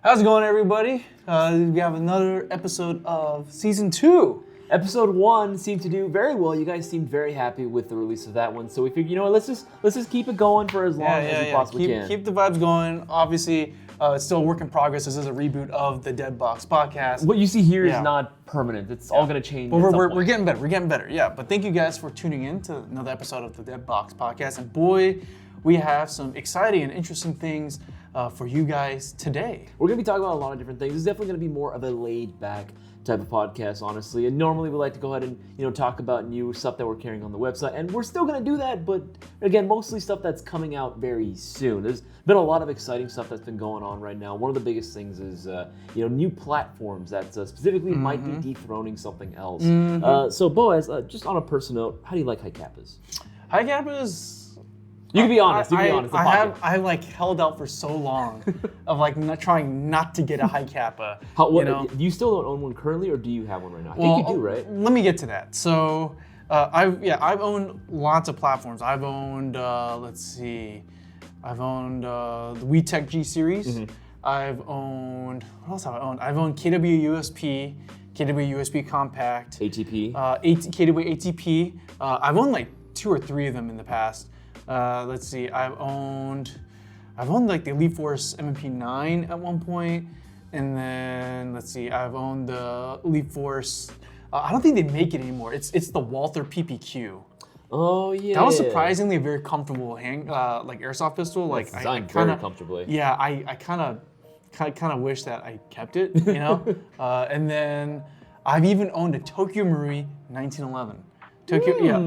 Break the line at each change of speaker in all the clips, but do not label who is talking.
How's it going, everybody? We have another episode of Season 2.
Episode 1 seemed to do very well. You guys seemed very happy with the release of that one. So we figured, you know what, let's just keep it going for as long as we possibly can.
Keep the vibes going. Obviously, it's still a work in progress. This is a reboot of the Deadbox podcast.
What you see here is not permanent. It's all going to change.
But we're getting better. We're getting better. Yeah. But thank you guys for tuning in to another episode of the Deadbox podcast. And boy, we have some exciting and interesting things for you guys today.
We're going to be talking about a lot of different things. It's definitely going to be more of a laid-back type of podcast, honestly. And normally we like to go ahead and talk about new stuff that we're carrying on the website, and we're still going to do that. But again, mostly stuff that's coming out very soon. There's been a lot of exciting stuff that's been going on right now. One of the biggest things is new platforms that specifically might be dethroning something else. So Boaz, just on a personal note, how do you like high kappas?
High kappas.
You can be honest.
I held out for so long of trying not to get a high kappa.
You still don't own one currently, or do you have one right now? I think you do, right?
Let me get to that. So I've owned lots of platforms. I've owned the WeTech G series. I've owned, what else have I owned? I've owned KW USP Compact,
ATP,
KW ATP. I've owned like 2 or 3 of them in the past. I've owned like the Elite Force MP9 at one point, and then I've owned the Elite Force. I don't think they make it anymore. It's the Walther PPQ.
Oh yeah.
That was surprisingly a very comfortable airsoft pistol.
It's designed very comfortably.
Yeah, I kind of wish that I kept it, and then I've even owned a Tokyo Marui 1911.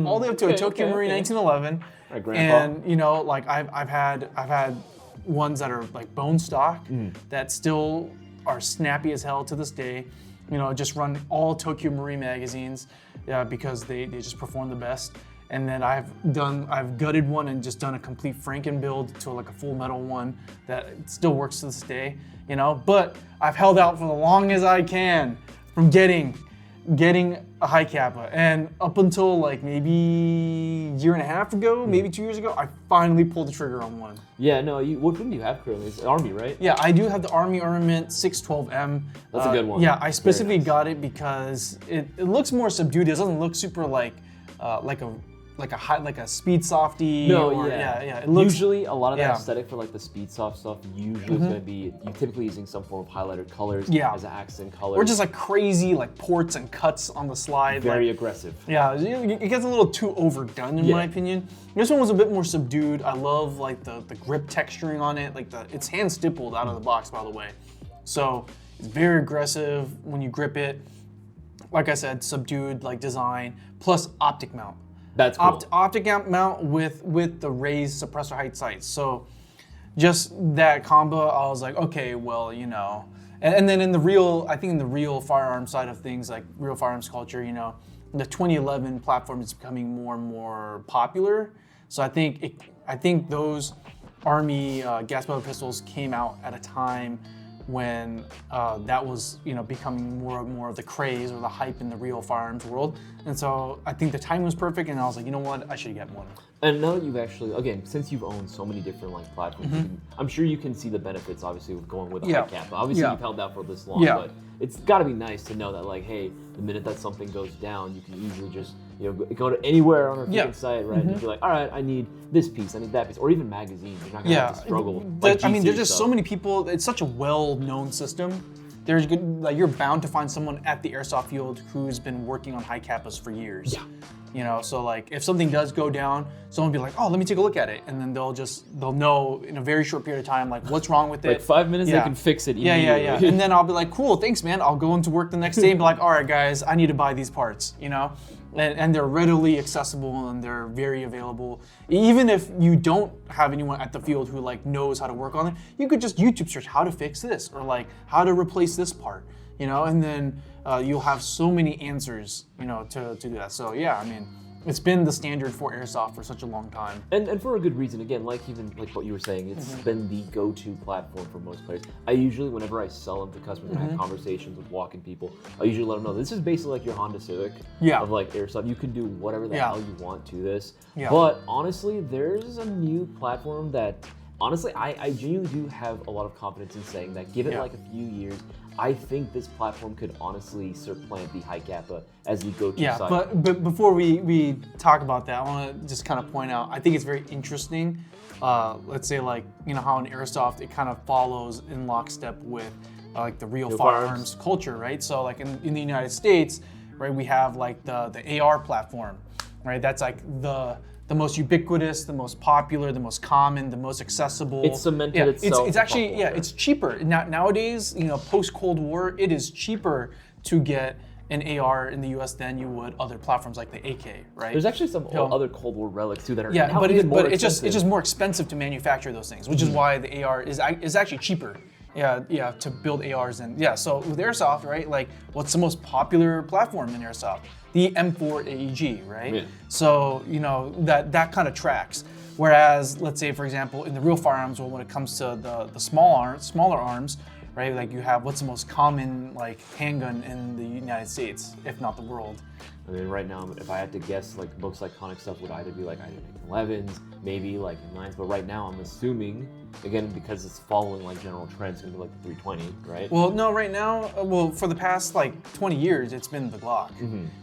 All the way up to a Tokyo Marui 1911.
Right, Grandpa.
And I've had ones that are like bone stock that still are snappy as hell to this day. Just run all Tokyo Marui magazines because they just perform the best. And then I've gutted one and just done a complete Franken build to like a full metal one that still works to this day. But I've held out for the long as I can from getting a high kappa, and up until like maybe a year and a half ago, maybe 2 years ago, I finally pulled the trigger on one.
Yeah, no, what do you have currently? It's Army, right?
Yeah, I do have the Army Armament 612M.
That's a good one.
Yeah, I specifically got it because it looks more subdued. It doesn't look super like a speed softy.
No,
It looks,
usually a lot of that aesthetic for like the speed soft stuff usually is going to be you typically using some form of highlighted colors as an accent color.
Or just like crazy like ports and cuts on the slide.
Very aggressive.
Yeah, it gets a little too overdone in my opinion. This one was a bit more subdued. I love like the grip texturing on it. It's hand stippled out of the box, by the way. So it's very aggressive when you grip it. Like I said, subdued like design plus optic mount.
That's cool.
Optic amp mount with the raised suppressor height sights. So just that combo, I was like, okay, well, And then in the real firearms side of things, like real firearms culture, the 2011 platform is becoming more and more popular. So I think those Army gas pellet pistols came out at a time when that was becoming more and more of the craze or the hype in the real firearms world. And so I think the timing was perfect, and I was like, you know what, I should get one.
And now that you've actually, again, since you've owned so many different platforms, I'm sure you can see the benefits, obviously, with going with a high kappa. Obviously, you've held out for this long, but it's got to be nice to know that, like, hey, the minute that something goes down, you can easily just go to anywhere on our freaking site, right? And you're like, all right, I need this piece, I need that piece, or even magazines. You're not gonna have to struggle.
There's just so many people. It's such a well-known system. You're bound to find someone at the airsoft field who's been working on high kappas for years. So like if something does go down, someone will be like, oh, let me take a look at it, and then they'll know in a very short period of time like what's wrong with it.
Like 5 minutes, they can fix it immediately.
Yeah. And then I'll be like, cool, thanks, man. I'll go into work the next day and be like, all right, guys, I need to buy these parts. And they're readily accessible and they're very available. Even if you don't have anyone at the field who like knows how to work on it, you could just YouTube search how to fix this or like how to replace this part, and then you'll have so many answers, to do that. So yeah, it's been the standard for airsoft for such a long time.
And for a good reason. Again, like what you were saying, it's been the go-to platform for most players. I usually, whenever I sell them to customers and I have conversations with walk-in people, I usually let them know this is basically like your Honda Civic of like airsoft. You can do whatever the hell you want to this. But honestly, there's a new platform that Honestly, I genuinely do have a lot of confidence in saying that. Give it like a few years, I think this platform could honestly supplant the High Kappa as the go-to site.
But before we talk about that, I want to just kind of point out, I think it's very interesting. Let's say like, how in Airsoft, it kind of follows in lockstep with like the real firearms culture, right? So like in the United States, right, we have like the AR platform, right? That's like the most ubiquitous, the most popular, the most common, the most accessible.
It's cemented itself.
It's actually, it's cheaper. Nowadays, post-Cold War, it is cheaper to get an AR in the US than you would other platforms like the AK, right?
There's actually some other Cold War relics too that are
but it's
expensive.
just more expensive to manufacture those things, which is why the AR is actually cheaper. To build ARs so with Airsoft, right? Like, what's the most popular platform in Airsoft? The M4 AEG, right?
Yeah.
So that kind of tracks. Whereas, let's say for example, in the real firearms world, when it comes to the smaller arms, right? Like you have what's the most common like handgun in the United States, if not the world.
I mean, right now, if I had to guess, like most iconic stuff would either be like 11s, maybe like 9s. But right now, I'm assuming, again, because it's following like general trends, it's gonna be like the 320, right?
Well, no, right now, for the past like 20 years, it's been the Glock.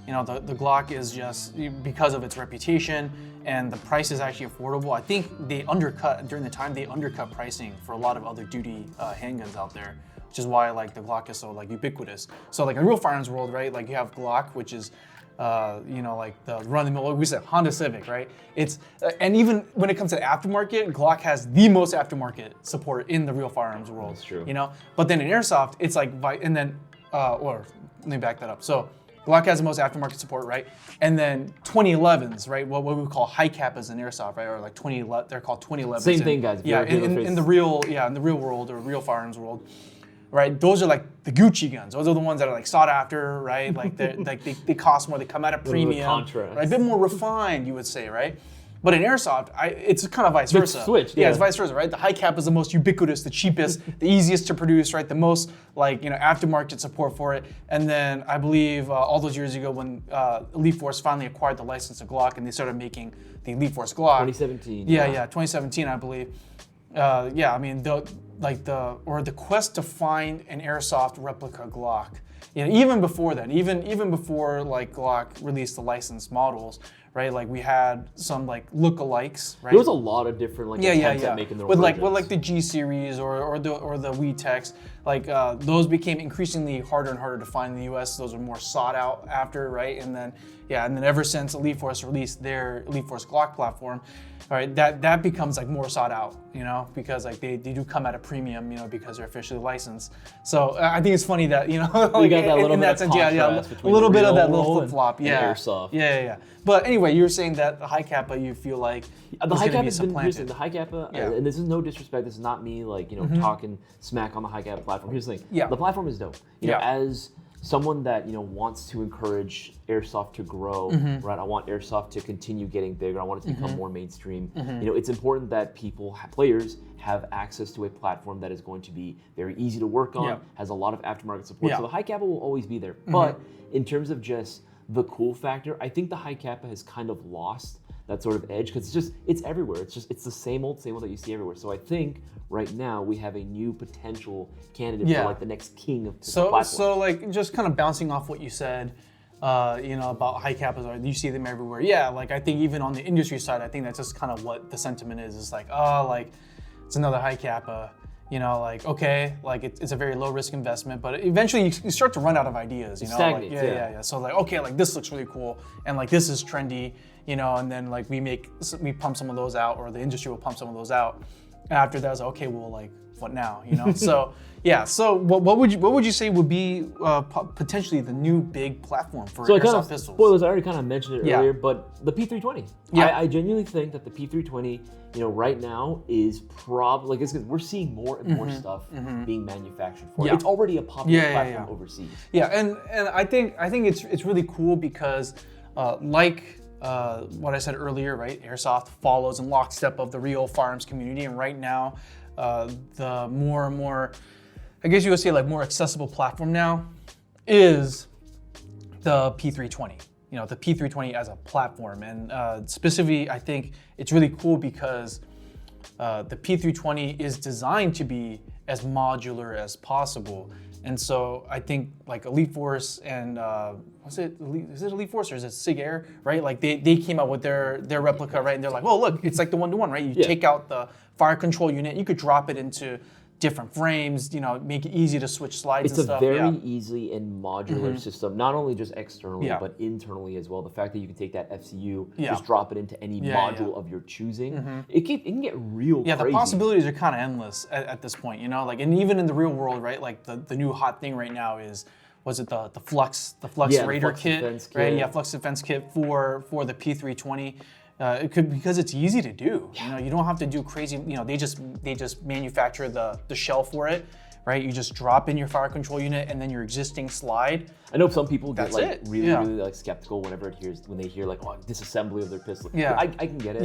The Glock is just because of its reputation and the price is actually affordable. I think during the time they undercut pricing for a lot of other duty handguns out there, which is why like the Glock is so like ubiquitous. So like in the real firearms world, right? Like you have Glock, which is like the run-of-the-mill, we said Honda Civic, right? It's and even when it comes to aftermarket, Glock has the most aftermarket support in the real firearms world.
That's true.
But then in Airsoft, it's like, and then, or let me back that up. So Glock has the most aftermarket support, right? And then 2011s, right? What we call high kappas in Airsoft, right? Or like they're called 2011s.
Same thing, guys.
In the real world or real firearms world. Right, those are like the Gucci guns. Those are the ones that are like sought after, right? Like they cost more. They come at a premium, right? A bit more refined, you would say, right? But in Airsoft, it's kind of vice versa.
It's switched,
it's vice versa, right? The high cap is the most ubiquitous, the cheapest, the easiest to produce, right? The most like aftermarket support for it. And then I believe all those years ago when Elite Force finally acquired the license to Glock and they started making the Elite Force Glock.
2017.
2017, I believe. I mean the quest to find an Airsoft replica Glock. Even before that, even before like Glock released the licensed models, right? Like we had some like lookalikes, right?
There was a lot of different like attempts at making their
with like the G series or the WeTex, like those became increasingly harder and harder to find in the US. Those are more sought out after, right? And then ever since Elite Force released their Elite Force Glock platform, all right, that becomes like more sought out, because like they do come at a premium, because they're officially licensed. So I think it's funny that like,
we got that little
in
bit
that
of
sense,
contrast
a little bit of that
real
little flip flop,
and Airsoft.
Yeah. But anyway, you were saying that the high kappa you feel like
the
is
high
going to
kappa
be
has been
supplanted.
the high kappa, and this is no disrespect. This is not me like talking smack on the high kappa platform. Here's the thing: the platform is dope. As someone that wants to encourage Airsoft to grow, right? I want Airsoft to continue getting bigger. I want it to become more mainstream. It's important that players have access to a platform that is going to be very easy to work on, has a lot of aftermarket support. So the high kappa will always be there. But in terms of just the cool factor, I think the high kappa has kind of lost that sort of edge because it's everywhere. It's the same old that you see everywhere. So I think right now we have a new potential candidate for like the next king of platforms.
So like just kind of bouncing off what you said, about high kappas, you see them everywhere. Yeah, like I think even on the industry side, I think that's just kind of what the sentiment is. It's like, like it's another high kappa. Like okay, like it's a very low risk investment, but eventually you start to run out of ideas.
Stagnates,
yeah. So like okay, like this looks really cool, and like this is trendy, and then like we pump some of those out, or the industry will pump some of those out. And after that, it's like, okay, well, like what now? So yeah. So what would you say would be potentially the new big platform for Airsoft pistols?
Spoilers, I already kind of mentioned it earlier, but the P320.
Yeah.
I genuinely think that the P320, right now is probably like we're seeing more and more stuff being manufactured for it. It's already a popular platform overseas.
Yeah, and I think it's really cool because what I said earlier, right? Airsoft follows in lockstep of the real firearms community, and right now, the more and more, I guess you would say like more accessible platform now is the P320. The P320 as a platform, and specifically, I think it's really cool because the P320 is designed to be as modular as possible. And so I think like Elite Force and is it Elite Force or is it Sig Air, right? Like they came out with their replica, right? And they're like, well, look, it's like the one-to-one, right? You take out the fire control unit, you could drop it into different frames, make it easy to switch slides and stuff.
It's a very easy and modular system, not only just externally, but internally as well. The fact that you can take that FCU, just drop it into any module of your choosing, it can get real crazy.
The possibilities are kind of endless at this point, like, and even in the real world, right? Like the new hot thing right now is, was it the Flux Raider kit, right? Yeah, Flux Defense Kit for the P320. It could, because it's easy to do. You don't have to do crazy. They just manufacture the shell for it, right? You just drop in your fire control unit and then your existing slide.
I know some people get really skeptical whenever when they hear like, oh, disassembly of their pistol. I can get it.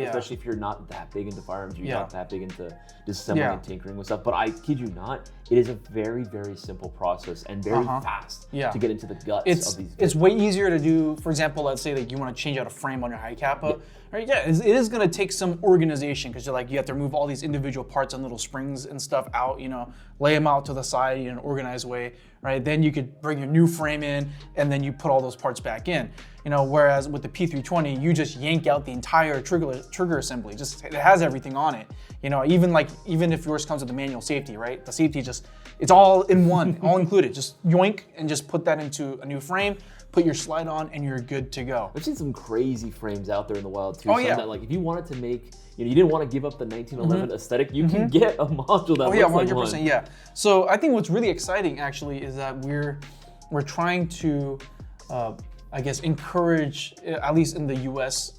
Especially if you're not that big into firearms, you're not that big into disassembling and tinkering with stuff. But I kid you not, it is a very, very simple process and very fast to get into the guts of these.
It's way easier to do. For example, let's say that you want to change out a frame on your high kappa. Right? Yeah, it is going to take some organization because you have to remove all these individual parts and little springs and stuff out. Lay them out to the side in an organized way. Right? Then you could bring your new frame in, and then you put all those parts back in. Whereas with the P320, you just yank out the entire trigger assembly. It has everything on it. Even if yours comes with the manual safety, right? The safety it's all in one, all included. Just yoink and just put that into a new frame. Put your slide on, and you're good to go.
I've seen some crazy frames out there in the wild too. That, like, if you wanted to make, you didn't want to give up the 1911 aesthetic, you can get a module that looks like 100%, one.
Yeah. So I think what's really exciting actually is that we're trying to, I guess, encourage, at least in the U.S.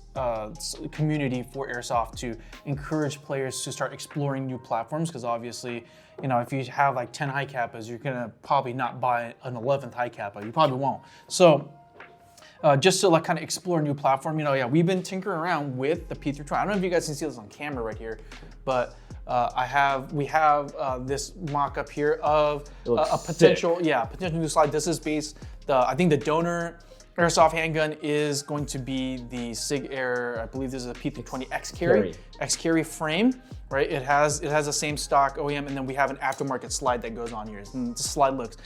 Community for Airsoft, to encourage players to start exploring new platforms, because obviously, if you have like 10 high kappas, you're gonna probably not buy an 11th high kappa. You probably won't. So just to like kind of explore a new platform, we've been tinkering around with the P320. I don't know if you guys can see this on camera right here, but we have this mock-up here of a potential new slide. This is based, I think the donor Airsoft handgun is going to be the Sig Air, I believe this is a P320 X Carry frame, right? It has the same stock OEM, and then we have an aftermarket slide that goes on here. And the slide looks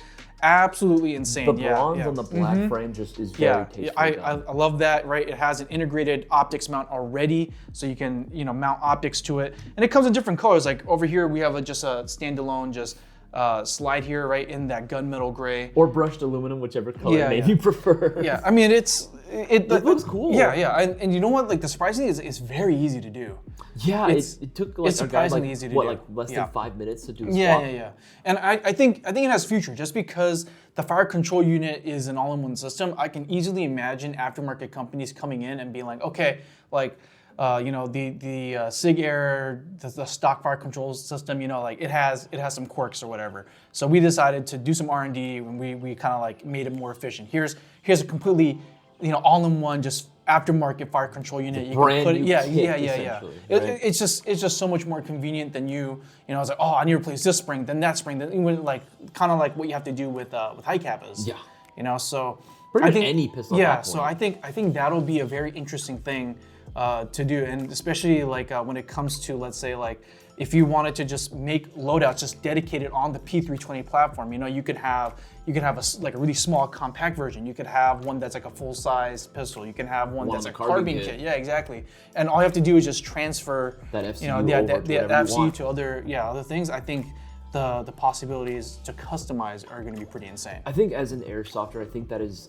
absolutely insane.
The bronze on the black frame just is very tastefully
I love that, right? It has an integrated optics mount already, so you can mount optics to it, and it comes in different colors. Like over here, we have just a standalone slide here, right, in that gunmetal gray.
Or brushed aluminum, whichever color you prefer.
Yeah, I mean, it
looks cool.
Yeah. And you know what? Like, the surprising thing is it's very easy to do.
Yeah, it took like
it's surprisingly easy to do.
Like less than 5 minutes to do a swap?
Yeah. And I think it has future, just because the fire control unit is an all-in-one system. I can easily imagine aftermarket companies coming in and being like, okay, like, the Sig Air, the stock fire control system, like it has some quirks or whatever. So we decided to do some R&D, and we kind of like made it more efficient. Here's a completely, all-in-one, just aftermarket fire control unit. You
Brand
can put
new kit,
Right? It's just so much more convenient than I was like, oh, I need to replace this spring, then that spring, then kind of like what you have to do with high kappas.
Yeah.
So
pretty much any pistol.
Yeah. So I think that'll be a very interesting thing to do, and especially like when it comes to, let's say, like if you wanted to just make loadouts just dedicated on the P320 platform, you could have a really small compact version. You could have one that's like a full-size pistol. You can have one that's a carbine kit. Yeah, exactly. And all you have to do is just transfer
that FCU
to other things. I think the possibilities to customize are going to be pretty insane.
I think as an airsofter,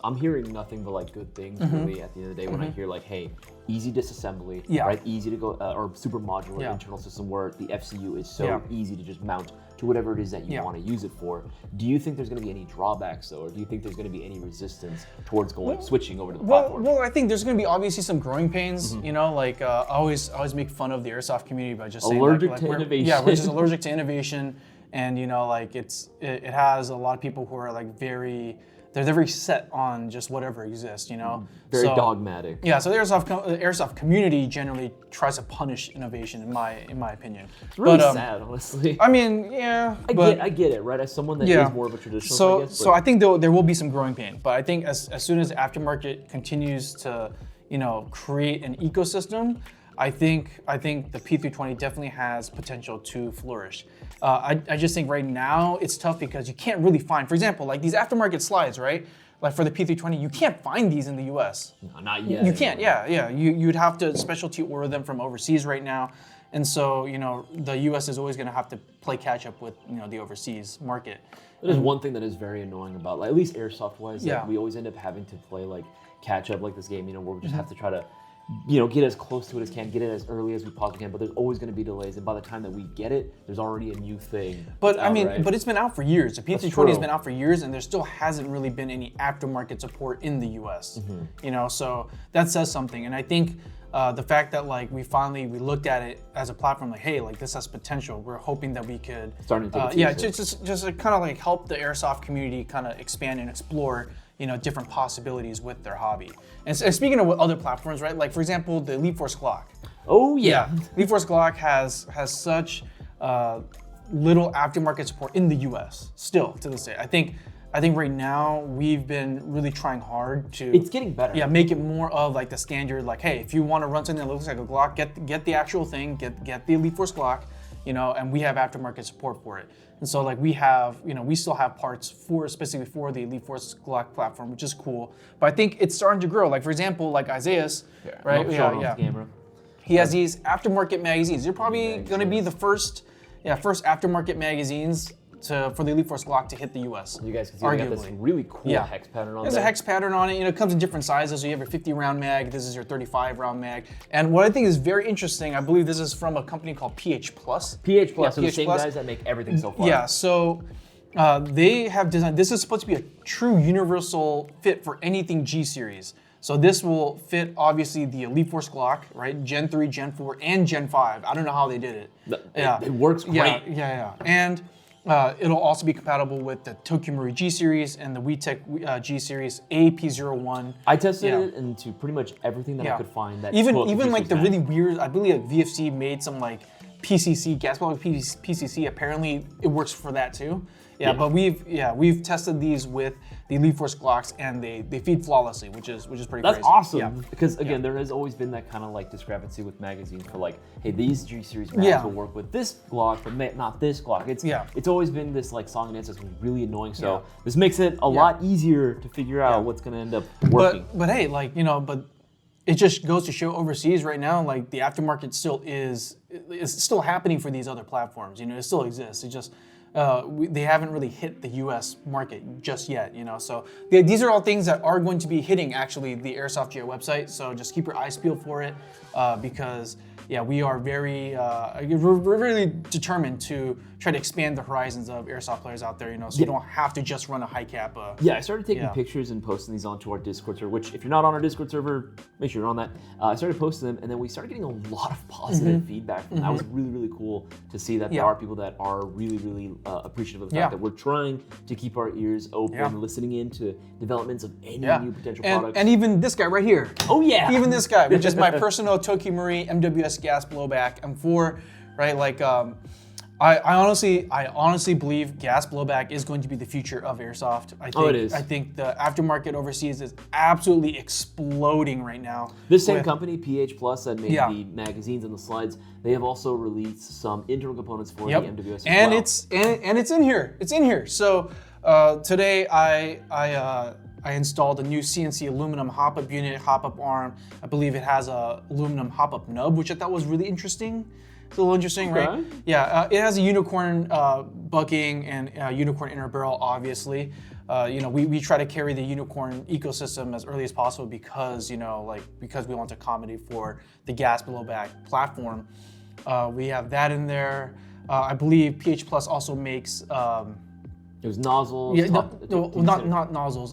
I'm hearing nothing but like good things really at the end of the day when I hear like, hey, easy disassembly, right? Easy to go, or super modular internal system where the FCU is so easy to just mount to whatever it is that you want to use it for. Do you think there's going to be any drawbacks though, or do you think there's going to be any resistance towards switching over to the platform?
Well, I think there's going to be obviously some growing pains. I always make fun of the airsoft community by just saying
allergic to innovation.
Yeah, we're just allergic to innovation. And it has a lot of people who are like they're very set on just whatever exists,
Very dogmatic.
Yeah, so the airsoft community generally tries to punish innovation, in my opinion.
It's really sad, honestly.
I mean, yeah.
I get it, right? As someone that is more of a traditional,
so I think there will be some growing pain, but I think as soon as aftermarket continues to, create an ecosystem, I think the P320 definitely has potential to flourish. I just think right now it's tough because you can't really find, for example, like these aftermarket slides, right? Like for the P320, you can't find these in the US.
No, not yet.
You can't, yeah. You'd have to specialty order them from overseas right now. And so, the US is always gonna have to play catch up with, the overseas market.
There's one thing that is very annoying about, like, at least airsoft wise,
Yeah.
like, we always end up having to play like catch up like this game, where we just
Mm-hmm.
have to try to, get as close to it as can, get it as early as we possibly can. But there's always going to be delays, and by the time that we get it, there's already a new thing.
But
out, right?
but it's been out for years. The P320
true.
has been out for years, and there still hasn't really been any aftermarket support in the US. So that says something. And I think the fact that like we looked at it as a platform, like, hey, like this has potential. We're hoping that we could
Starting to take it
just to kind of like help the airsoft community kind of expand and explore different possibilities with their hobby. And speaking of other platforms, right? Like for example, the Elite Force Glock.
Oh yeah.
Elite Force Glock has such little aftermarket support in the U.S. still to this day. I think right now we've been really trying hard to.
It's getting better.
Yeah, make it more of like the standard. Like, hey, if you want to run something that looks like a Glock, get the actual thing, get the Elite Force Glock, and we have aftermarket support for it. And so like we have, we still have parts specifically for the Elite Force Glock platform, which is cool. But I think it's starting to grow. Like for example, like Isaias, right?
Camera.
He has these aftermarket magazines. They're probably going to be the first aftermarket magazines for the Elite Force Glock to hit the U.S.
You guys can see we got this really cool hex pattern on
There's
there.
a hex pattern on it. It comes in different sizes. So you have your 50 round mag. This is your 35 round mag. And what I think is very interesting, I believe this is from a company called PH Plus.
PH Plus, so the
PH
same
Plus.
guys that make everything so far.
Yeah. So they have designed. This is supposed to be a true universal fit for anything G series. So this will fit obviously the Elite Force Glock, right? Gen 3, Gen 4, and Gen 5. I don't know how they did it.
It works great.
Yeah. And it'll also be compatible with the Tokyo Marui G series and the WeTech G series AP01.
I tested it into pretty much everything that I could find. That
even like the really weird, I believe like VFC made some like PCC, gas bottle PCC. Apparently it works for that too. Yeah, but we've tested these with the Elite Force Glocks and they feed flawlessly, which is pretty crazy.
That's awesome.
Yeah.
Because again, there has always been that kind of like discrepancy with magazines for like, hey, these G series mags will work with this Glock, but not this Glock. It's always been this like song and dance that's really annoying. So this makes it a lot easier to figure out what's gonna end up working.
But hey, like but it just goes to show overseas right now, like the aftermarket still is still happening for these other platforms. It still exists. It just they haven't really hit the U.S. market just yet, So these are all things that are going to be hitting actually the Airsoft GI website. So just keep your eyes peeled for it because we are we're really determined to try to expand the horizons of airsoft players out there, so you don't have to just run a high cap.
I started taking pictures and posting these onto our Discord server, which if you're not on our Discord server, make sure you're on that. I started posting them and then we started getting a lot of positive feedback from that. It was really, really cool to see that there are people that are really, really appreciative of the fact that we're trying to keep our ears open, listening into developments of any new potential products.
And even this guy right here.
Oh yeah!
Even this guy, which is my personal Tokyo Marui MWS gas blowback M4, right? Like, I honestly believe gas blowback is going to be the future of airsoft.
It is.
I think the aftermarket overseas is absolutely exploding right now.
This same company, PH Plus, that made the magazines and the slides, they have also released some internal components for the MWS as
and
well.
it's in here. It's in here. So today I installed a new CNC aluminum hop-up unit, hop-up arm. I believe it has a aluminum hop-up nub, which I thought was really interesting. It's a little interesting, right? Yeah, it has a unicorn bucking and unicorn inner barrel, obviously. We try to carry the unicorn ecosystem as early as possible because, because we want to accommodate for the gas blowback platform. We have that in there. I believe PH Plus also makes
it was nozzles.
Yeah, not nozzles.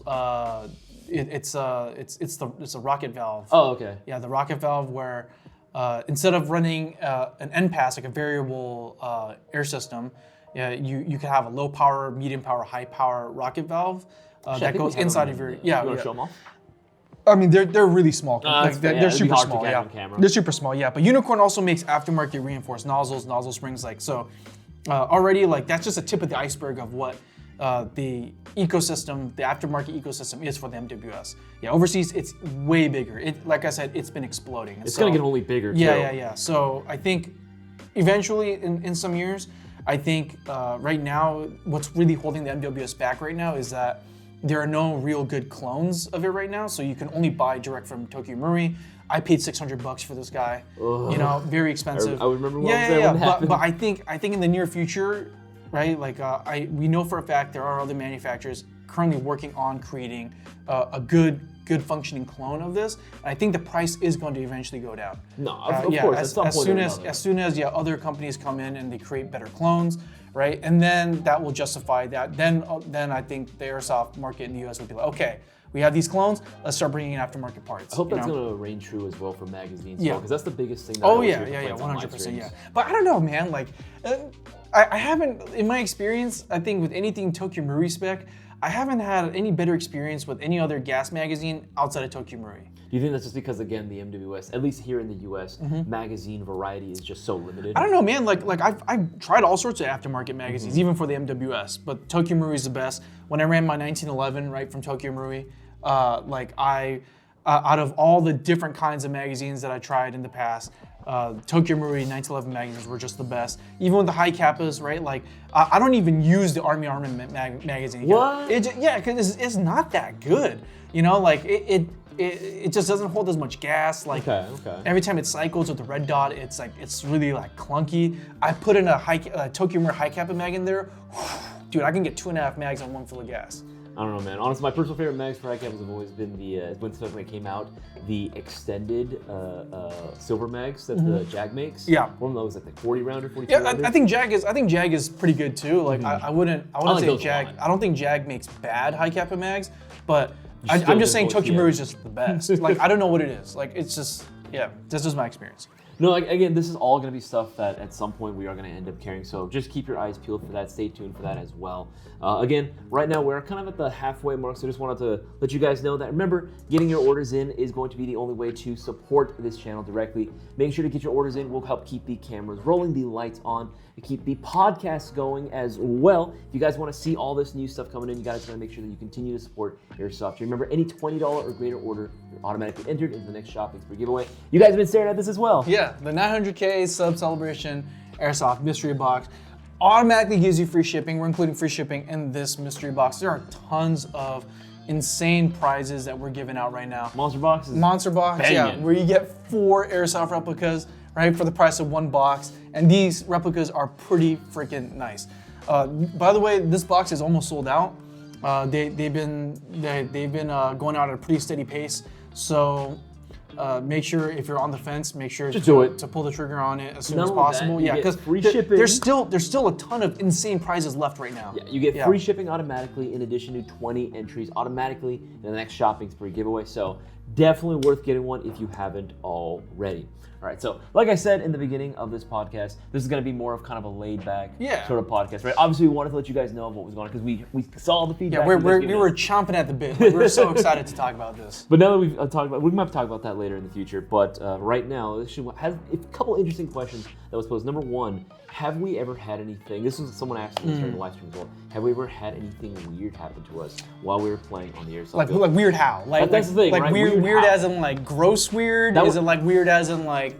It's a rocket valve.
Oh, okay.
Yeah, the rocket valve where instead of running an NPAS, like a variable air system, you can have a low power, medium power, high power rocket valve that goes inside of your.
You want to show them off?
I mean, they're really small. They're super small.
Camera.
They're super small. Yeah, but Unicorn also makes aftermarket reinforced nozzles, nozzle springs, like so. Already, like that's just a tip of the iceberg of what the ecosystem, the aftermarket ecosystem is for the MWS. Yeah, overseas it's way bigger. Like I said, it's been exploding.
It's gonna get only bigger too.
Yeah. So I think eventually in some years, I think right now what's really holding the MWS back right now is that there are no real good clones of it right now. So you can only buy direct from Tokyo Marui. I paid $600 for this guy.
Ugh.
You know, very expensive.
I remember when was there when it happened.
But I think in the near future, right? Like we know for a fact there are other manufacturers currently working on creating a good functioning clone of this. And I think the price is going to eventually go down.
No, of course. At some point
as soon as other companies come in and they create better clones, right? And then that will justify that. Then I think the airsoft market in the US will be like, okay, we have these clones, let's start bringing in aftermarket parts.
I hope that's going to reign true as well for magazines.
Yeah,
because that's the biggest thing. That
100%. Yeah, but I don't know, man. Like, I haven't, in my experience, I think with anything Tokyo Marui spec, I haven't had any better experience with any other gas magazine outside of Tokyo Marui.
Do you think that's just because, again, the MWS, at least here in the US, magazine variety is just so limited?
I don't know, man. Like I've tried all sorts of aftermarket magazines, even for the MWS, but Tokyo Marui is the best. When I ran my 1911, right, from Tokyo Marui, out of all the different kinds of magazines that I tried in the past, Tokyo Marui 1911 magazines were just the best. Even with the high kappas, right? Like I don't even use the Army Armament magazine.
What?
Because it's not that good. You know, like it just doesn't hold as much gas. Like every time it cycles with the red dot, it's really like clunky. I put in a Tokyo Marui high kappa mag in there, dude. I can get 2.5 mags on one full of gas.
I don't know, man. Honestly, my personal favorite mags for high kappas have always been when it came out, the extended silver mags that the Jag makes.
Yeah.
One of those, like the 40 rounder, 42
Yeah,
rounder.
I think Jag is pretty good too. Like I wouldn't say Jag. I don't think Jag makes bad high kappa mags, but I'm just saying Tokyo Marui is just the best. Like I don't know what it is. Like it's just that's just my experience.
No, like again, this is all going to be stuff that at some point we are going to end up carrying. So just keep your eyes peeled for that. Stay tuned for that as well. Again, right now we're kind of at the halfway mark, so just wanted to let you guys know that. Remember, getting your orders in is going to be the only way to support this channel directly. Make sure to get your orders in. We'll help keep the cameras rolling, the lights on, and keep the podcast going as well. If you guys want to see all this new stuff coming in, you guys got to make sure that you continue to support Airsoft. Remember, any $20 or greater order, you're automatically entered into the next Shopping Spree giveaway. You guys have been staring at this as well.
Yeah, the 900K sub celebration Airsoft mystery box automatically gives you free shipping. We're including free shipping in this mystery box. There are tons of insane prizes that we're giving out right now.
Monster box,
yeah, where you get 4 Airsoft replicas, right, for the price of 1 box. And these replicas are pretty freaking nice. By the way, this box is almost sold out. They've been going out at a pretty steady pace. So make sure if you're on the fence, make sure to pull the trigger on it as soon as possible. Yeah, because
free shipping.
There's still a ton of insane prizes left right now.
Yeah, you get free shipping automatically in addition to 20 entries automatically in the next Shopping Spree giveaway. So definitely worth getting one if you haven't already. All right, so like I said in the beginning of this podcast, this is going to be more of kind of a laid-back sort of podcast, right? Obviously, we wanted to let you guys know of what was going on because we saw the feedback.
Yeah, we were chomping at the bit. Like, we're so excited to talk about this.
But now that we've talked about, we might talk about that later in the future. But right now, this has a couple interesting questions that was posed. Number one, have we ever had anything? This was someone asked this during the live stream as well. Have we ever had anything weird happen to us while we were playing on the airsoft field?
Like weird how? Like
that's the thing,
like
right?
Weird as in like gross weird? Is it like weird as in like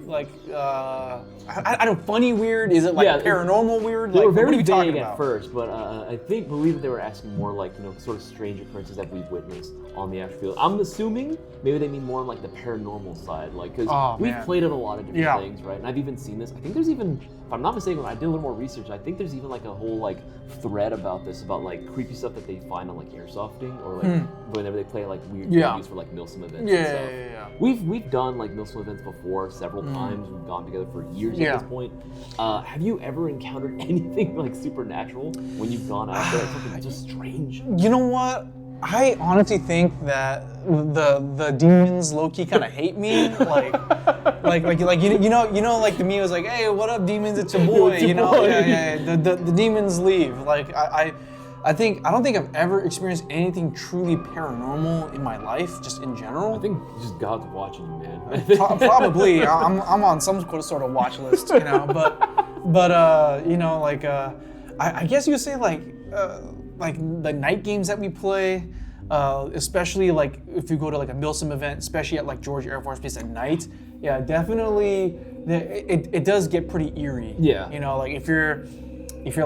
I don't funny weird? Is it like paranormal weird?
They
like
were very
what
vague at first, but I believe that they were asking more like sort of strange occurrences that we've witnessed on the actual field. I'm assuming maybe they mean more on like the paranormal side, like because we've played at a lot of different things, right? And I've even seen this. I think there's even, if I'm not mistaken, when I did a little more research, I think there's even like a whole like thread about this, about like creepy stuff that they find on like airsofting or like whenever they play like weird venues for like Milsim events and stuff.
Yeah.
We've done like Milsim events before several times. We've gone together for years at this point. Have you ever encountered anything like supernatural when you've gone out there? Something just strange?
You know what? I honestly think that the demons low-key kind of hate me, like you know like the meme was like, hey, what up demons? It's your boy, The demons leave. Like I don't think I've ever experienced anything truly paranormal in my life, just in general.
I think just God's watching you, man.
Probably, I'm on some sort of watch list, but I guess you say like like the night games that we play, especially like if you go to like a MILSIM event, especially at like Georgia Air Force Base at night, yeah, definitely it does get pretty eerie.
Yeah.
You know, like if you're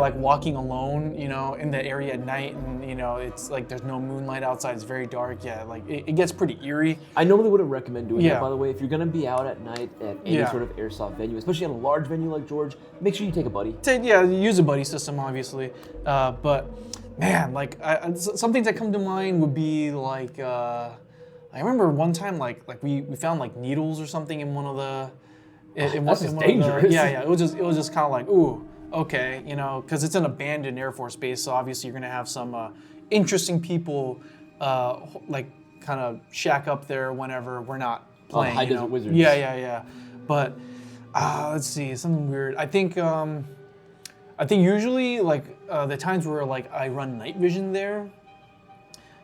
like walking alone, you know, in the area at night, and you know it's like there's no moonlight outside, it's very dark. Yeah, like it gets pretty eerie.
I normally wouldn't recommend doing that, by the way. If you're gonna be out at night at any sort of airsoft venue, especially at a large venue like George, make sure you take a buddy.
Use a buddy system, obviously. But man, like some things that come to mind would be like I remember one time like we found like needles or something in one of the.
That's just dangerous.
It was just kind of like, ooh, okay, you know, because it's an abandoned Air Force base, so obviously you're gonna have some interesting people like kind of shack up there whenever we're not playing.
High Desert Wizards.
Yeah. But let's see, something weird. I think usually like the times where like I run night vision there.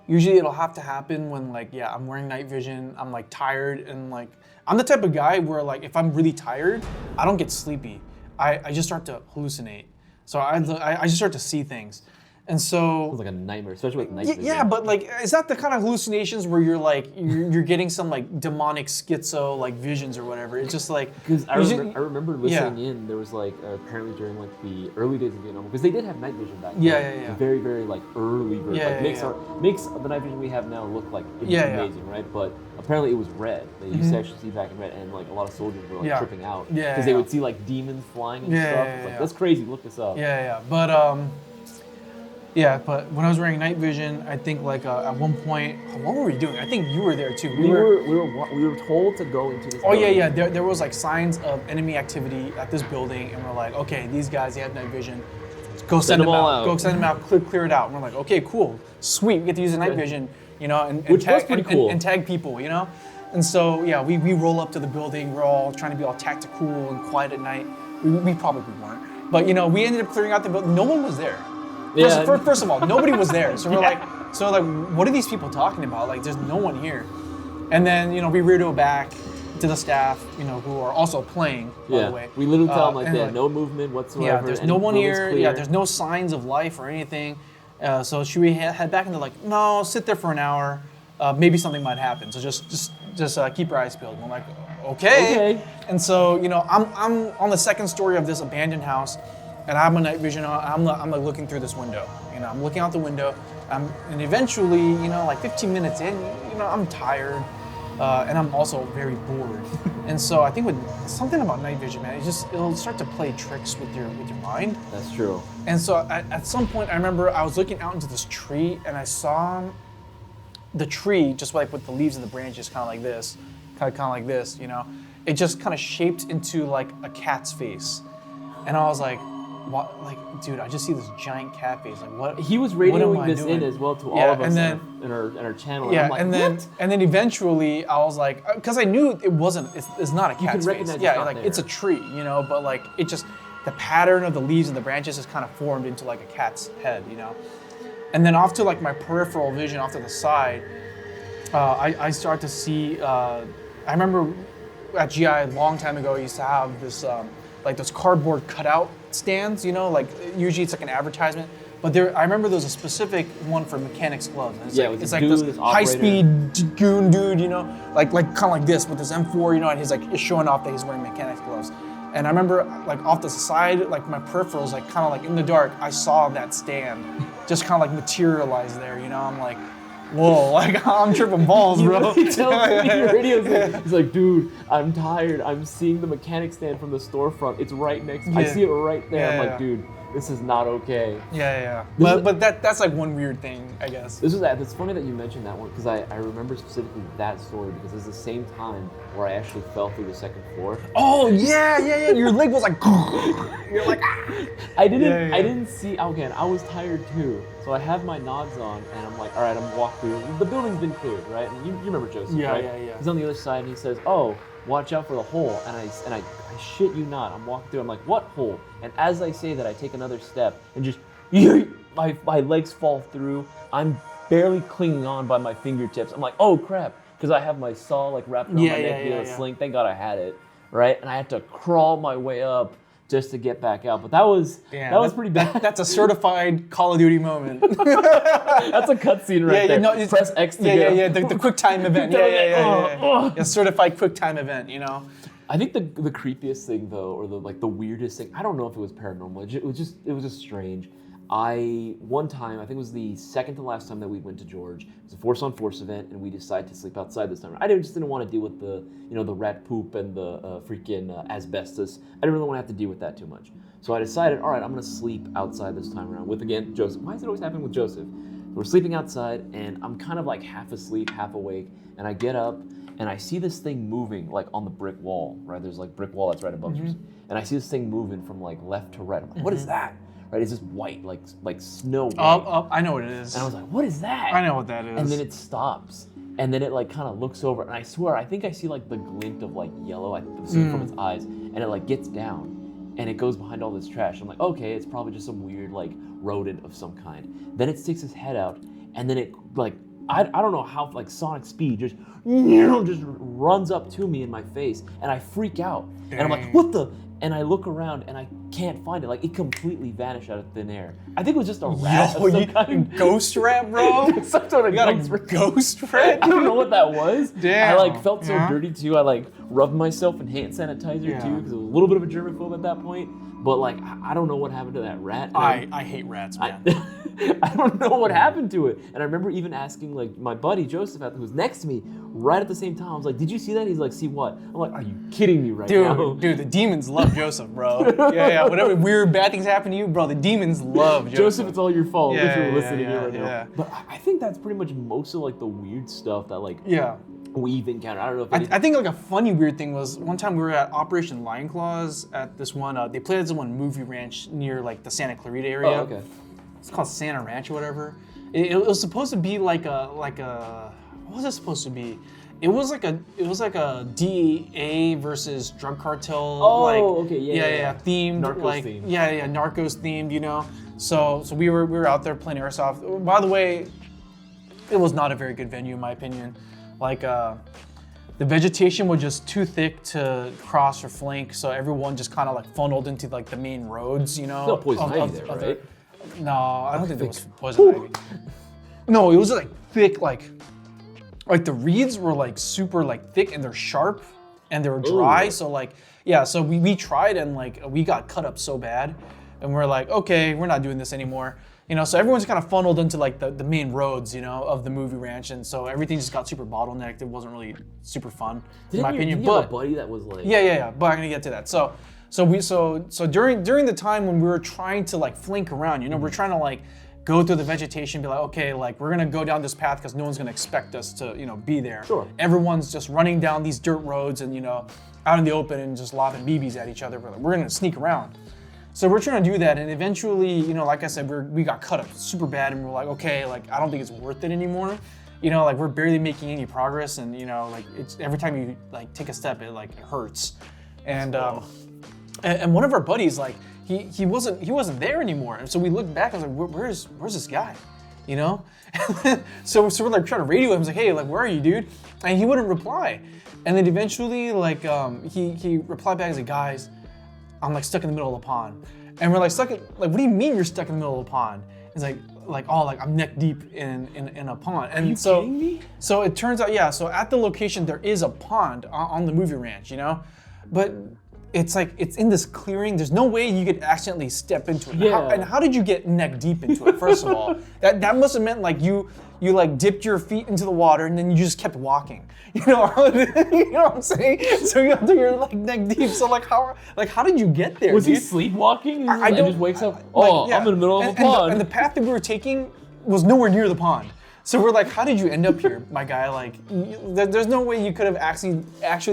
Usually it'll have to happen when like I'm wearing night vision, I'm like tired, and like I'm the type of guy where like if I'm really tired, I don't get sleepy. I just start to hallucinate. So I just start to see things. And so
Sounds like a nightmare, especially with night vision.
Yeah, but like is that the kind of hallucinations where you're like you're getting some like demonic schizo like visions or whatever? It's just like
because I remember listening in. There was like apparently during like the early days of Vietnam, because they did have night vision back then.
Yeah.
Very very like early version. Makes the night vision we have now look like amazing, right? But apparently it was red. They used to actually see back in red, and like a lot of soldiers were like tripping out because they would see like demons flying and stuff. It's like that's crazy. Look this up.
But when I was wearing night vision, I think like at one point, what were we doing? I think you were there too.
We were told to go into this.
Oh yeah. There was like signs of enemy activity at this building, and we're like, okay, these guys, they have night vision. Go send them out. Go send them out. Clear it out. And we're like, okay, cool, sweet. We get to use the night vision, you know, and tag people, you know. And so we roll up to the building. We're all trying to be all tactical and quiet at night. We probably weren't, but you know, we ended up clearing out the building. No one was there. First of all, nobody was there. So we're like, what are these people talking about? Like, there's no one here. And then, you know, we radio back to the staff, you know, who are also playing, by the way.
We literally tell them like, no movement whatsoever.
Yeah, there's no one here. Clear. Yeah, there's no signs of life or anything. So should we head back? And they're like, no, sit there for an hour. Maybe something might happen. So just keep your eyes peeled. And I'm like, okay. And so, you know, I'm on the second story of this abandoned house. And I have my night vision on. I'm like looking through this window. You know, I'm looking out the window. And eventually, you know, like 15 minutes in, you know, I'm tired, and I'm also very bored. And so I think with something about night vision, man, it'll start to play tricks with your mind.
That's true.
And so at some point, I remember I was looking out into this tree, and I saw the tree just like with the leaves and the branches, kind of like this, you know. It just kind of shaped into like a cat's face, and I was like, what, like, dude, I just see this giant cat face. Like, what?
He was radioing this in as well to all of us in our channel.
Yeah,
and I'm like,
and then eventually I was like, because I knew it wasn't. It's not a cat's face. It's a tree, you know. But like, it just the pattern of the leaves and the branches is kind of formed into like a cat's head, you know. And then off to like my peripheral vision, off to the side, I start to see. I remember at GI a long time ago, I used to have this like those cardboard cutout stands, you know, like usually it's like an advertisement, but I remember there was a specific one for mechanics gloves. And it's like this high-speed goon dude, you know, like kind of like this with his M4, you know, and he's like showing off that he's wearing mechanics gloves. And I remember like off the side, like my peripherals, like kind of like in the dark, I saw that stand just kind of like materialize there, you know. I'm like, whoa, like I'm tripping balls, bro.
He tells me your radio's he's like, dude, I'm tired. I'm seeing the mechanic stand from the storefront. It's right next. I see it right there. I'm like, dude, this is not okay.
But that's like one weird thing, I guess.
It's funny that you mentioned that one, because I remember specifically that story, because it's the same time where I actually fell through the second floor.
Oh yeah. Your leg was like, you're like, ah.
I didn't see. Again, I was tired too. So I have my nods on, and I'm like, all right, I'm walking through. The building's been cleared, right? And you remember Joseph, right? Yeah. He's on the other side, and he says, oh, watch out for the hole. And I shit you not, I'm walking through, I'm like, what hole? And as I say that, I take another step, and just, my legs fall through. I'm barely clinging on by my fingertips. I'm like, oh crap, because I have my saw like wrapped around my neck via a sling. Thank God I had it, right? And I had to crawl my way up just to get back out. But that was pretty bad.
That's a certified Call of Duty moment.
That's a cutscene right there.
No,
press X to get
the quick time event. Yeah. A certified quick time event, you know.
I think the creepiest thing though, or the weirdest thing, I don't know if it was paranormal. It was just strange. One time, I think it was the second to last time that we went to George. It was a Force on Force event, and we decided to sleep outside this time. I just didn't want to deal with the rat poop and the freaking asbestos. I didn't really want to have to deal with that too much. So I decided, all right, I'm gonna sleep outside this time around with, again, Joseph. Why is it always happening with Joseph? We're sleeping outside, and I'm kind of like half asleep, half awake, and I get up, and I see this thing moving like on the brick wall, right? There's like brick wall that's right above us, and I see this thing moving from like left to right. I'm like, what is that? Right? It's just white, like snow white.
I know what it is.
And I was like, what is that?
I know what that is.
And then it stops, and then it like kind of looks over, and I swear, I think I see like the glint of like yellow, I see from its eyes, and it like gets down, and it goes behind all this trash. I'm like, okay, it's probably just some weird like rodent of some kind. Then it sticks its head out, and then it like, I don't know how, like sonic speed, just runs up to me in my face, and I freak out. Dang. And I'm like, what the? And I look around, and I can't find it. Like, it completely vanished out of thin air. I think it was just a rat of some kind.
Ghost rat, bro?
Some sort of
ghost rat?
I don't know what that was.
Damn.
I like felt so dirty too. I like rubbed myself in hand sanitizer too, because I was a little bit of a germaphobe at that point. But like, I don't know what happened to that rat.
I hate rats, man.
I don't know what happened to it. And I remember even asking like my buddy Joseph, who was next to me, right at the same time. I was like, "Did you see that?" He's like, "See what?" I'm like, "Are you kidding me right now?"
Dude, the demons love Joseph, bro. Yeah. Whatever weird bad things happen to you, bro, the demons love Joseph.
Joseph, it's all your fault if you're listening here right now.
Yeah.
But I think that's pretty much most of like the weird stuff that like we've encountered. I don't know if
I think like a funny weird thing was one time we were at Operation Lion Claws at this one. They played at this one movie ranch near like the Santa Clarita area.
Oh, okay.
It's called Santa Ranch or whatever. It was supposed to be like a what was it supposed to be? It was like a DEA versus drug cartel.
Okay, yeah.
Themed,
Narcos themed.
Yeah, Narcos themed, you know. So we were out there playing airsoft. By the way, it was not a very good venue in my opinion. Like the vegetation was just too thick to cross or flank, so everyone just kind of like funneled into like the main roads, you know.
No poison ivy there, right?
No, I don't think there was poison ivy. No, it was like thick, like the reeds were like super like thick and they're sharp and they were dry. Ooh. So like, yeah, so we tried and like we got cut up so bad and we're like, okay, we're not doing this anymore. You know, so everyone's kind of funneled into like the main roads, you know, of the movie ranch, and so everything just got super bottlenecked. It wasn't really super fun, in my opinion.
Did you have a buddy that was like?
Yeah. But I'm gonna get to that. So during the time when we were trying to like flank around, you know, we're trying to like go through the vegetation, be like, okay, like we're gonna go down this path because no one's gonna expect us to, you know, be there.
Sure.
Everyone's just running down these dirt roads and, you know, out in the open and just lobbing BBs at each other. We're gonna sneak around. So we're trying to do that, and eventually, you know, like I said, we got cut up super bad, and we're like, okay, like I don't think it's worth it anymore. You know, like we're barely making any progress, and you know, like it's every time you like take a step, it like hurts. And and one of our buddies, like he wasn't there anymore, and so we looked back, and I was like, where's this guy? You know? so we're like trying to radio him, I was like, hey, like where are you, dude? And he wouldn't reply. And then eventually, like he replied back, he's like, guys, I'm like stuck in the middle of the pond. And we're like what do you mean you're stuck in the middle of the pond? It's like I'm neck deep in a pond. And
are you kidding me?
So it turns out, yeah, so at the location there is a pond on the movie ranch, you know? But it's like, it's in this clearing. There's no way you could accidentally step into it.
Yeah.
How did you get neck deep into it, first of all? That must have meant like you like dipped your feet into the water and then you just kept walking. You know what I'm saying? So you're like neck deep. So like how did you get there?
Was he sleepwalking?
I
just wakes up. I'm in the middle of a pond.
And the path that we were taking was nowhere near the pond. So we're like, how did you end up here, my guy? Like, there's no way you could have actually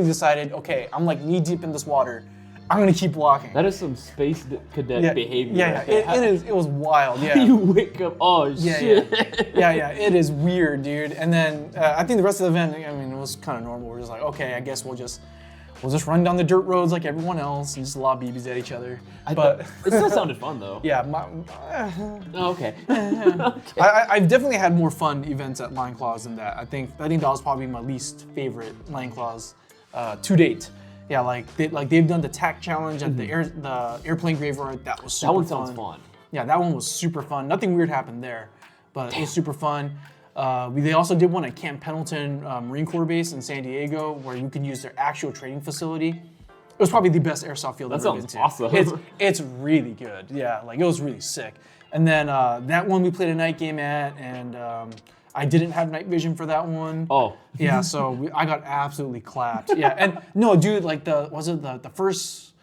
decided, okay, I'm like knee deep in this water. I'm gonna keep walking.
That is some space cadet behavior.
Yeah, it was wild. Yeah.
You wake up, shit.
Yeah, it is weird, dude. And then I think the rest of the event, I mean, it was kind of normal. We're just like, okay, I guess we'll just run down the dirt roads like everyone else and just lob BBs at each other. But
it still sounded fun though.
Yeah.
Okay.
I've definitely had more fun events at Lion Claws than that. I think that was probably my least favorite Lion Claws to date. Yeah, they've done the TAC challenge at the airplane graveyard. That was super
That one
fun.
sounds fun.
Yeah, that one was super fun. Nothing weird happened there, but it was super fun. They also did one at Camp Pendleton Marine Corps Base in San Diego, where you can use their actual training facility. It was probably the best airsoft field I've ever been to.
That sounds awesome.
It's really good. Yeah, like it was really sick. And then that one we played a night game at, and I didn't have night vision for that one.
Oh.
Yeah, so I got absolutely clapped. Yeah, and no, dude, like the first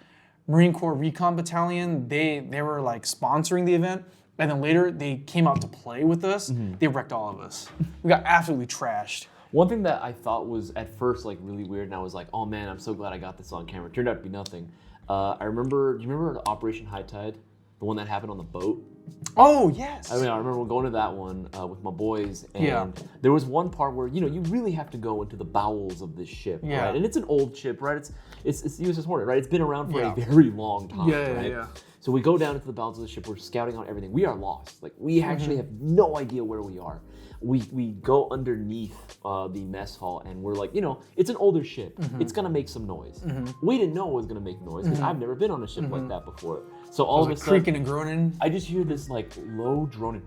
Marine Corps Recon Battalion, they were like sponsoring the event, and then later they came out to play with us. They wwrecked all of us. We got absolutely trashed.
One thing that I thought was at first like really weird, and I was like, oh man, I'm so glad I got this on camera. It turned out to be nothing. Do you remember Operation High Tide? The one that happened on the boat?
Oh, yes.
I remember going to that one with my boys, and there was one part where, you really have to go into the bowels of this ship, right? And it's an old ship, right? It's the USS Hornet, right? It's been around for a very long time, right? Yeah. So we go down into the bowels of the ship, we're scouting out everything. We are lost. Like, we actually have no idea where we are. We go underneath the mess hall, and we're like, it's an older ship. It's gonna make some noise. We didn't know it was gonna make noise because I've never been on a ship like that before. So all of a sudden,
creaking and groaning.
I just hear this like low droning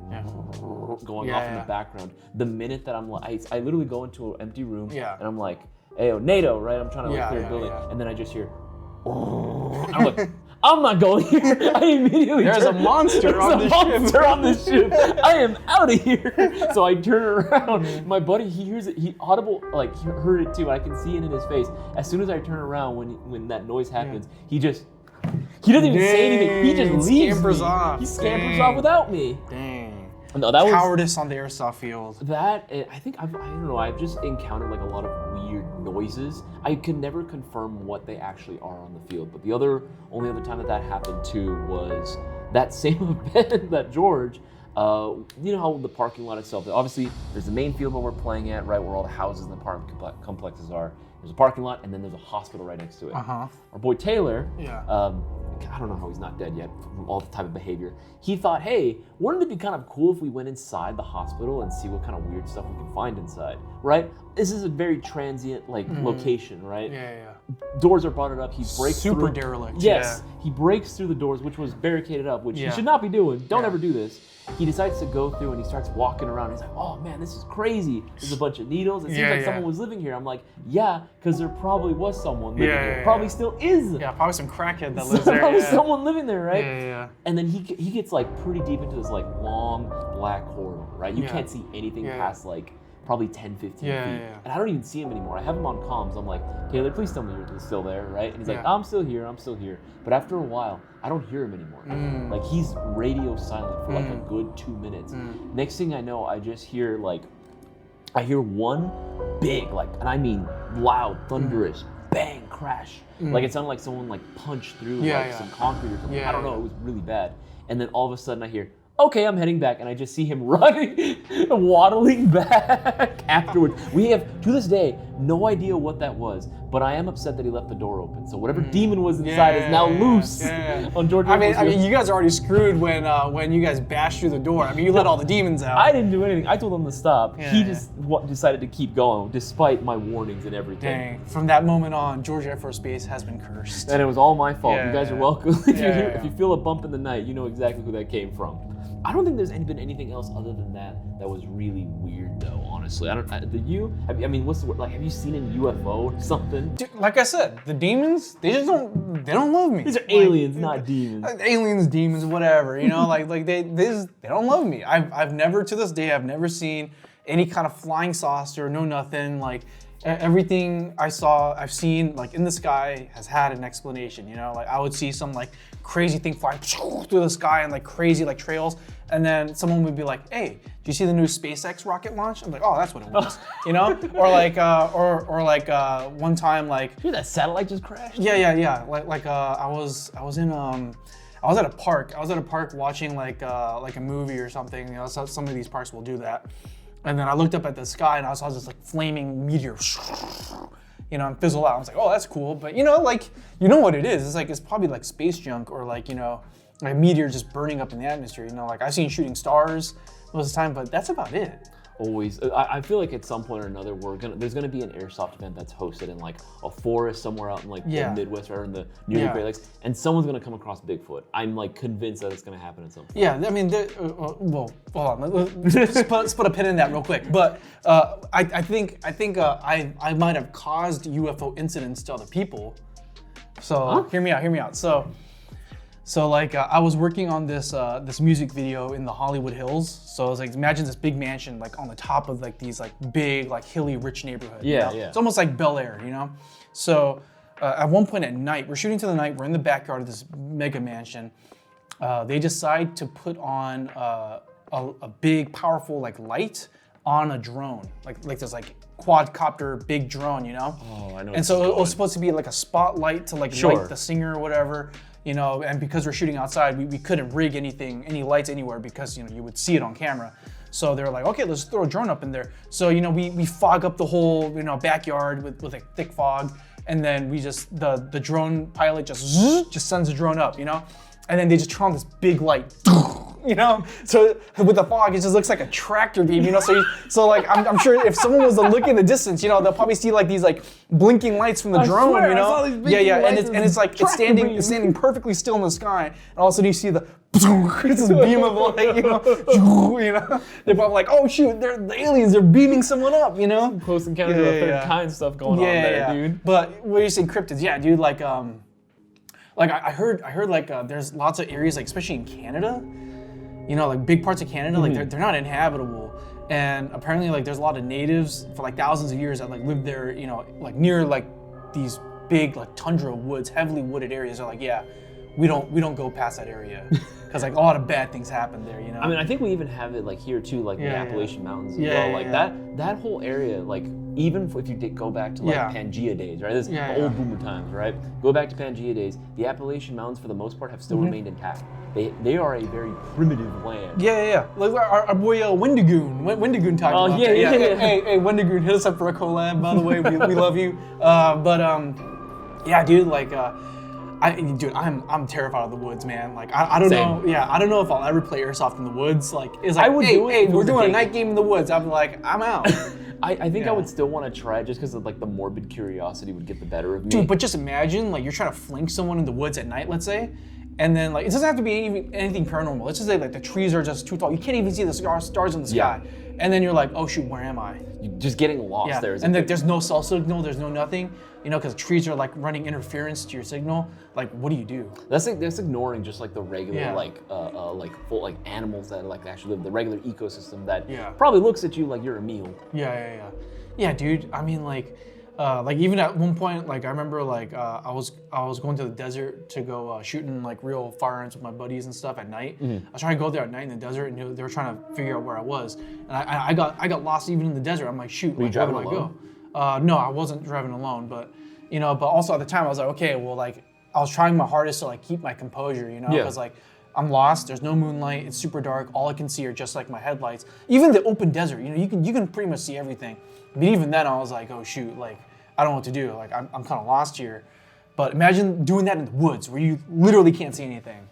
going off in the background. The minute that I'm like, I literally go into an empty room, and I'm like, hey, NATO, right? I'm trying to clear a building, and then I just hear, I'm like, I'm not going here. I immediately
There's a monster on
this ship. I am out of here. So I turn around. My buddy, he hears it. He audible, like he heard it too. I can see it in his face. As soon as I turn around, when that noise happens, he doesn't even say anything. He just leaves
scampers
me.
off.
He scampers off without me.
Dang.
No, that was
cowardice on the airsoft field.
That I think I don't know. I've just encountered like a lot of weird noises. I could never confirm what they actually are on the field. But the only other time that happened too was that same event that George. You know how the parking lot itself. Obviously, there's the main field where we're playing at, right, where all the houses and the apartment complexes are. There's a parking lot, and then there's a hospital right next to it. Our boy Taylor. I don't know how he's not dead yet from all the type of behavior. He thought, hey, wouldn't it be kind of cool if we went inside the hospital and see what kind of weird stuff we can find inside, right? This is a very transient location, right? Doors are boarded up. He breaks
super
through.
derelict.
Yes, he breaks through the doors, which was barricaded up, which he should not be doing. Don't ever do this. He decides to go through and he starts walking around. He's like, oh man, this is crazy. There's a bunch of needles. It seems like someone was living here. I'm like, yeah, because there probably was someone living here. Probably still is.
Yeah, probably some crackhead that lives there.
Probably someone living there, right?
Yeah.
And then he gets like pretty deep into this like long black corridor, right? You can't see anything past like probably 10, 15 feet. And I don't even see him anymore. I have him on comms. I'm like, Taylor, please tell me you're still there, right? And he's like, I'm still here. But after a while, I don't hear him anymore. Like he's radio silent for like a good 2 minutes. Next thing I know, I just hear I hear one big, like, and I mean loud, thunderous, bang, crash. Like it sounded like someone like punched through some concrete or something. I don't know, it was really bad. And then all of a sudden I hear, okay, I'm heading back, and I just see him running, waddling back afterwards. We have, to this day, no idea what that was, but I am upset that he left the door open. So whatever demon was inside is now loose on George.
I mean, you guys are already screwed when you guys bashed through the door. I mean, you let all the demons out.
I didn't do anything. I told him to stop. He just decided to keep going, despite my warnings and everything.
Dang. From that moment on, George Air Force Base has been cursed.
And it was all my fault. You guys are welcome. If you feel a bump in the night, you know exactly who that came from. I don't think there's been anything else other than that was really weird, though. Honestly, have you seen a UFO or something?
Dude, like I said, the demons, they don't love me.
These are aliens, not demons.
Aliens, demons, whatever. You know, they don't love me. I've never, to this day, I've never seen any kind of flying saucer, no nothing. Like everything I've seen like in the sky has had an explanation. You know, like I would see some like crazy thing flying through the sky and like crazy like trails, and then someone would be like, "Hey, do you see the new SpaceX rocket launch?" I'm like, "Oh, that's what it was," you know? Or like, one time like,
"Dude, that satellite just crashed."
Yeah. Like I was at a park. I was at a park watching like a movie or something. You know, some of these parks will do that. And then I looked up at the sky and I saw this like flaming meteor, you know, and fizzle out. I was like, oh, that's cool. But you know, like, you know what it is? It's like, it's probably like space junk or like, you know, like a meteor just burning up in the atmosphere. You know, like I've seen shooting stars most of the time, but that's about it.
always. I feel like at some point or another, there's gonna be an airsoft event that's hosted in like a forest somewhere out in like the Midwest or in the near the Great Lakes, and someone's gonna come across Bigfoot. I'm like convinced that it's gonna happen at some point.
Yeah, I mean, well, hold on. Let's put a pin in that real quick. But I think I might have caused UFO incidents to other people. So hear me out. So like I was working on this music video in the Hollywood Hills. So I was like, imagine this big mansion like on the top of like these like big like hilly rich neighborhood.
Yeah,
It's almost like Bel Air, you know. So at one point at night, we're shooting to the night. We're in the backyard of this mega mansion. They decide to put on a big powerful like light on a drone, like this like quadcopter big drone, you know.
Oh, I know.
And so it was supposed to be like a spotlight to like light the singer or whatever. You know, and because we're shooting outside, we couldn't rig any lights anywhere because, you know, you would see it on camera. So they were like, okay, let's throw a drone up in there. So, you know, we fog up the whole, you know, backyard with a thick fog. And then we just, the drone pilot just sends the drone up, you know? And then they just turn on this big light, you know? So with the fog, it just looks like a tractor beam, you know? So like, I'm sure if someone was to look in the distance, you know, they'll probably see like these like blinking lights from the drone, you know? It's like, it's standing perfectly still in the sky. And all of a sudden you see the, it's this beam of light, you know? They're probably like, oh shoot, they're the aliens, they're beaming someone up, you know?
Close Encounter of the Third Kind stuff going on there, dude.
But what you're saying, cryptids, yeah, dude, like I heard like there's lots of areas, like especially in Canada, you know, like big parts of Canada, like they're not inhabitable, and apparently like there's a lot of natives for like thousands of years that like live there, you know, like near like these big like tundra woods, heavily wooded areas. They're like, yeah, we don't go past that area because like a lot of bad things happen there, you know.
I mean, I think we even have it like here too, like the Appalachian Mountains as well. Like that whole area, like even if you go back to like Pangea days, right? This is the old boomer times, right? Go back to Pangea days. The Appalachian Mountains, for the most part, have still remained intact. They are a very primitive land.
Yeah. Like our boy Wendigoon talked about that. Hey, Wendigoon, hit us up for a collab. By the way, we love you. Yeah, dude, like. I'm terrified of the woods, man. Like I don't know. Yeah, I don't know if I'll ever play airsoft in the woods. Like it's like, hey, we're doing a night game in the woods. I'm like, I'm out.
I think I would still want to try it just because of like the morbid curiosity would get the better of me.
Dude, but just imagine like you're trying to flank someone in the woods at night, let's say, and then like it doesn't have to be anything paranormal. Let's just say like the trees are just too tall. You can't even see the stars in the sky. And then you're like, oh shoot, where am I?
You're just getting lost there.
And there's no cell signal, there's no nothing, you know, because trees are like running interference to your signal. Like, what do you do? That's
ignoring just like the regular full like animals that like actually live the regular ecosystem that probably looks at you like you're a meal.
Yeah, dude. I mean, like even at one point, like I remember, like I was going to the desert to go shooting like real firearms with my buddies and stuff at night. I was trying to go there at night in the desert, and they were trying to figure out where I was, and I got lost even in the desert. I'm like, shoot,
were you driving alone?
Where do I go? No, I wasn't driving alone, but you know, but also at the time I was like, okay, well, like I was trying my hardest to like keep my composure, you know, because like I'm lost. There's no moonlight. It's super dark. All I can see are just like my headlights. Even the open desert, you know, you can pretty much see everything. But even then, I was like, oh shoot, like. I don't know what to do. Like I'm kind of lost here. But imagine doing that in the woods where you literally can't see anything.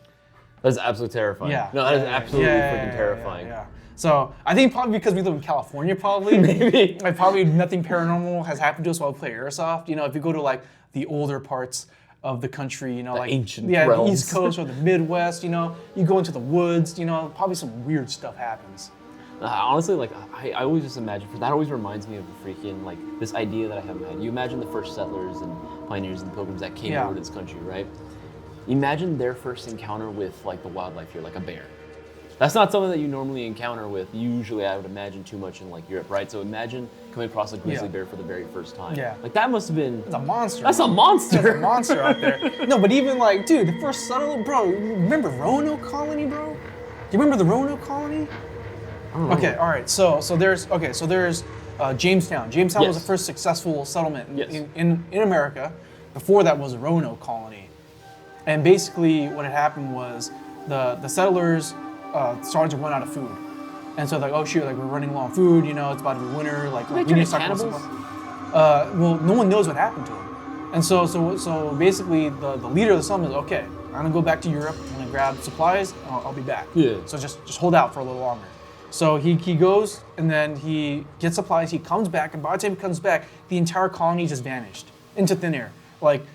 That's absolutely terrifying.
Yeah.
No, that is absolutely freaking terrifying.
Yeah. So I think probably because we live in California, probably
maybe
like probably nothing paranormal has happened to us while we play airsoft. You know, if you go to like the older parts of the country, you know,
the
like
ancient
the East Coast or the Midwest, you know, you go into the woods, you know, probably some weird stuff happens.
Honestly, like I always just imagine, that always reminds me of the freaking, like this idea that I haven't had. You imagine the first settlers and pioneers and pilgrims that came over to this country, right? Imagine their first encounter with like the wildlife here, like a bear. That's not something that you normally encounter with, usually I would imagine, too much in like Europe, right? So imagine coming across a grizzly bear for the very first time.
Yeah.
Like that must have been...
It's a monster.
That's a monster.
That's a monster out there. No, but even like, dude, the first settler, bro, remember Roanoke Colony, bro? Do you remember the Roanoke Colony? Okay, all right. So there's Jamestown. Jamestown was the first successful settlement in America. Before that was a Roanoke colony, and basically what had happened was the settlers started to run out of food, and so like, oh shoot, like we're running low on food. You know, it's about to be winter. Like we need to start cannibals. Well, no one knows what happened to them, and so basically the leader of the settlement is okay. I'm gonna go back to Europe. I'm gonna grab supplies. I'll be back.
Yeah.
So just hold out for a little longer. So he goes and then he gets supplies, he comes back, and by the time he comes back, the entire colony just vanished into thin air. Like,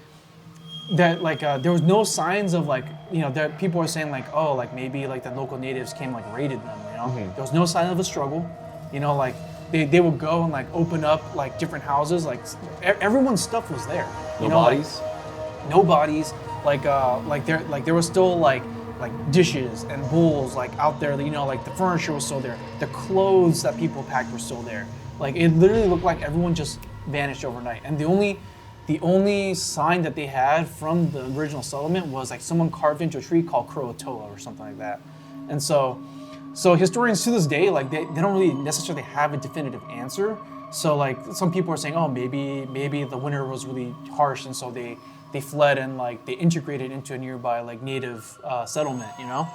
that, like, there was no signs of, like, you know, that people are saying, like, oh, like, maybe, like, the local natives came, like, raided them, you know? There was no sign of a struggle, you know, like, they would go and, like, open up, like, different houses, like, everyone's stuff was there.
No bodies?
Like, no bodies, there was still, like dishes and bowls, like, out there, you know, like, the furniture was still there, the clothes that people packed were still there. Like, it literally looked like everyone just vanished overnight, and the only sign that they had from the original settlement was like someone carved into a tree called Croatoa or something like that. And so historians to this day, like they don't really necessarily have a definitive answer. So like some people are saying, oh, maybe the winter was really harsh, and so they fled and like they integrated into a nearby like native settlement, you know?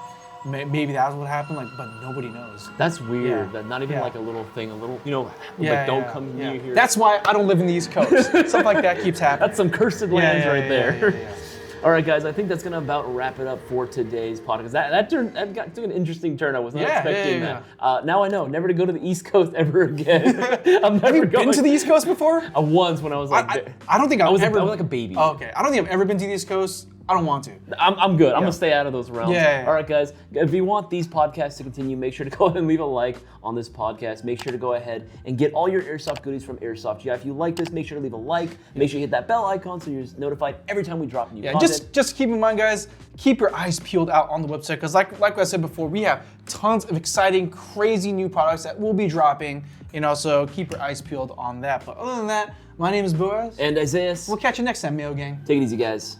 Maybe that's what happened, like, but nobody knows.
That's weird.
Yeah.
That not even like a little thing, you know,
Yeah,
like don't come near here.
That's why I don't live in the East Coast. Stuff like that keeps happening.
That's some cursed lands right there.
Yeah.
All right, guys, I think that's gonna about wrap it up for today's podcast. That took an interesting turn. I was not expecting that. Now I know never to go to the East Coast ever again. I'm never
Have you
going
been to the East Coast before?
Once when I was like,
I don't think I was ever.
I was like a baby.
Oh, okay, I don't think I've ever been to the East Coast. I don't want to.
I'm good. I'm gonna stay out of those realms.
Yeah.
All right, guys. If you want these podcasts to continue, make sure to go ahead and leave a like on this podcast. Make sure to go ahead and get all your airsoft goodies from Airsoft GI. If you like this, make sure to leave a like. Make sure you hit that bell icon so you're notified every time we drop new content.
Just keep in mind, guys. Keep your eyes peeled out on the website, because like I said before, we have tons of exciting, crazy new products that will be dropping. You know, so keep your eyes peeled on that. But other than that, my name is Boaz.
And Isaias.
We'll catch you next time, Mayo Gang.
Take it easy, guys.